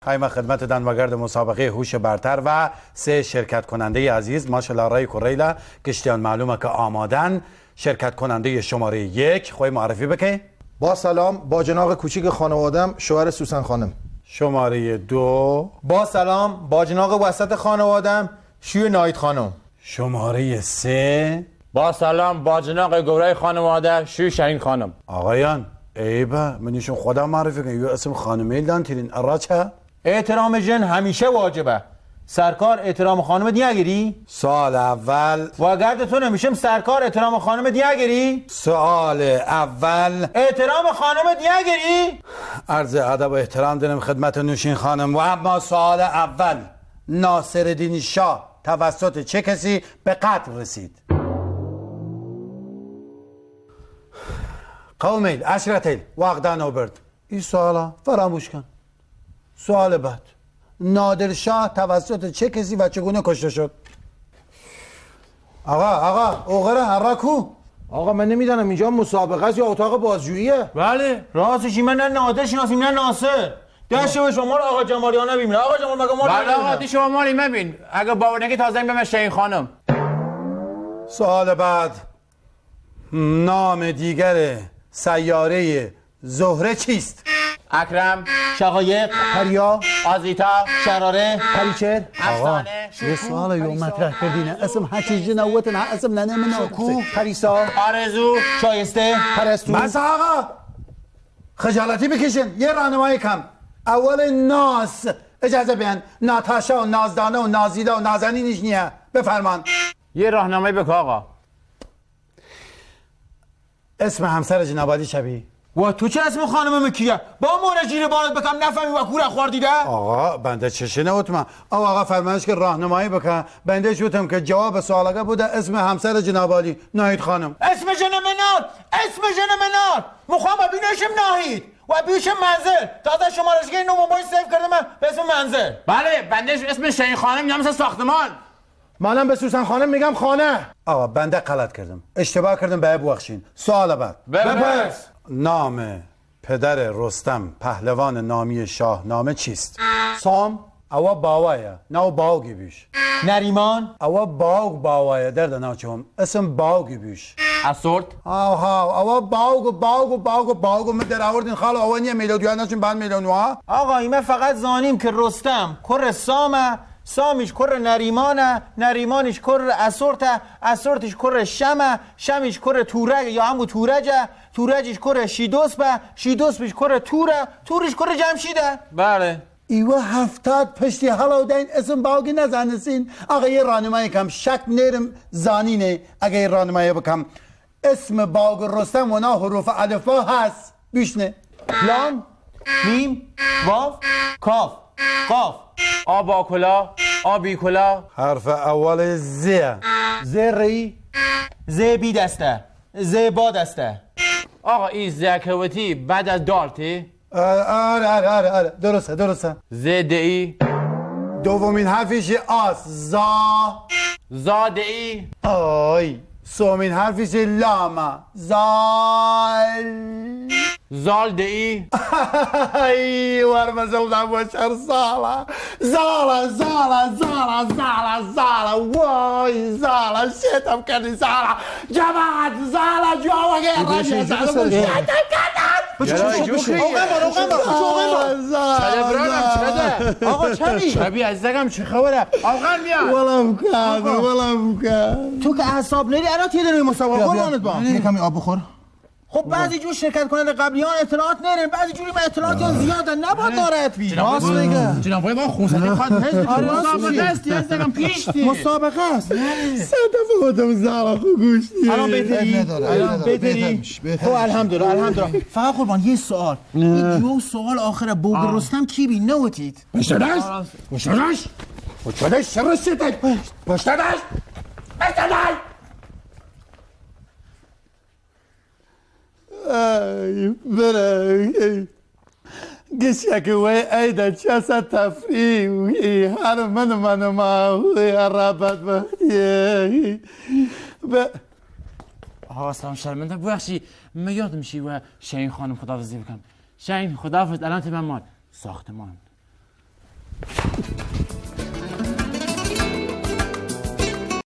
قایم خدمت دنوگرد مسابقه هوش برتر و 3 شرکت کننده عزیز ماشاءالله رای کوریلا کشتیان معلومه که آمادن. شرکت کننده شماره 1 خوی معرفی بکه. با سلام، با جناق کوچیک خانوادم شوهر سوسن خانم. شماره 2. با سلام، با جناق وسط خانوادم شوی نایت خانم. شماره 3. با سلام، با جناق گورای خانواده شوی شهین خانم. آقایان ایبه منیشون خودم معرفی کنم. یه اسم خانمیل دان تیرین اراچه. احترام جن همیشه واجبه. سرکار احترام خانم دیگری؟ سوال اول. و اگر تو نمیشم سرکار احترام خانم دیگری؟ سوال اول. احترام خانم دیگری؟ عرض ادب و احترام دارم خدمت نوشین خانم. و اما سوال اول، ناصرالدین شاه توسط چه کسی به قتل رسید؟ قومیل عشرتیل وقتان آورد. این سوالا فراموش کن. سوال بعد، نادر شاه توسط چه کسی و چگونه کشته شد؟ آقا اوغره کو؟ آقا من نمیدانم اینجا مسابقه است یا اتاق بازجوییه؟ بله راستش من نه نادر شناسیم نه ناصر. داشته شما رو آقا جمالیان نبینیم. آقا جمال مگه ما بله آقا دی شما مالی مبین. اگه باور نگی تازه به من شهین خانم. سوال بعد، نام دیگر سیاره زهره چیست؟ اکرم، شقایق، پریا، آزیتا، شراره، پریچر. افسانه، یه سوال یو مطرح کردینه اسم هچیجی نووتن اسم ننه کو، پریسا، آرزو، شایسته، پرستو. بس آقا خجالتی بکشین. یه راهنمایی کم. اول ناز اجازه بیان. ناتاشا و نازدانه و نازیده و نازنینش نیه. بفرمان. یه راهنمایی بک آقا. اسم همسر جنابالی شبیه. و تو چه اسم خانم مکیه؟ با مورجیر بانت بکم نفهمی و کور اخوار دیده؟ آقا بنده چشه نوتم. آقا فرمایش که راهنمایی بکن. بنده شوتم که جواب سوالگه بوده اسم همسر جنابالی ناهید خانم. اسم جن منار مخوام ببینشم ناهید و بیشم منزل. داده شمارشگه نو موبایل سیف کرده من به اسم منزل. بله بندش اسم شهین خانم یا مثل ساختمان. منم به سوسن خانم میگم خانه. آقا بنده غلط کردم. اشتباه کردم به ببخشین. سوال بعد. بپرس. نام پدر رستم پهلوان نامی شاهنامه چیست؟ سام، اوا باوایه نو باوگی بیش. نریمان، اوا باوگ باوایه درد ناچم اسم باوگی بیش. اسورد، اوا باوگ من در آوردین خاله اوا نیه میلودیو نشون بند میلونوا. آقا ایمه فقط زانیم که رستم کر سامه، سامیش کر نریمانه، نریمانش کر اسورته، اسورتش کر شمه، شمیش کر تورج یا همو تورجه، تورجش کر شیدوسبه، شیدوسبش کر توره، تورش کر جمشیده. بله. ایوه 70 پشتی حالا دین اسم باوگی نزنسین. آقا یه راهنمایی کم. شک نیرم زانینه. اگه یه راهنمایی بکم اسم باوگ رستم و نا حروف الفبا هست بیشنه. لام، میم، واو، کاف، قاف. آ با کلا، آ بی کلا. حرف اول زی. زری، ز بی دسته، ز با دسته. آقا این زکوتی بعد از دالتی. آره درسته. زدئی، دومین حرفش آس. زادئی. آی سومین حرفش لاما. زالدئی. ای ورمزل نباشر زالا وای زالا شیطم کردی زالا جماعت زالا جواگه رجی زالا آقا چمی؟ شبی عزیزم چه خبره؟ آقا بیا. ولم کن تو که اعصاب نری الان تیه داری مسابقه قربانت با. یه کمی آب بخور. خب بعضی جور شرکت کننده قبلیان اطلاعات نرین، بعضی جوری من اطلاعات زیادن نباید ناراحت بی. راست میگه. جناب ما خونسردی خواهد مسابقه است عزیزم پیشتی. مسابقه است. سه دفعه بودم زالا خو گوشتی. الان بهتری؟ خب الحمدلله. فقط قربان یه سوال. این جو سوال آخره بوگ رستم کی بی نوتید؟ پشتدش برای گشک وی ایده چسا تفریوی هر من ماهوی رابط بخیه آقا سلام شرمنده ببخشی من یادم میشی و شهین خانم خداحافظی بکنم. شهین خداحافظ الان تو من مال ساختمان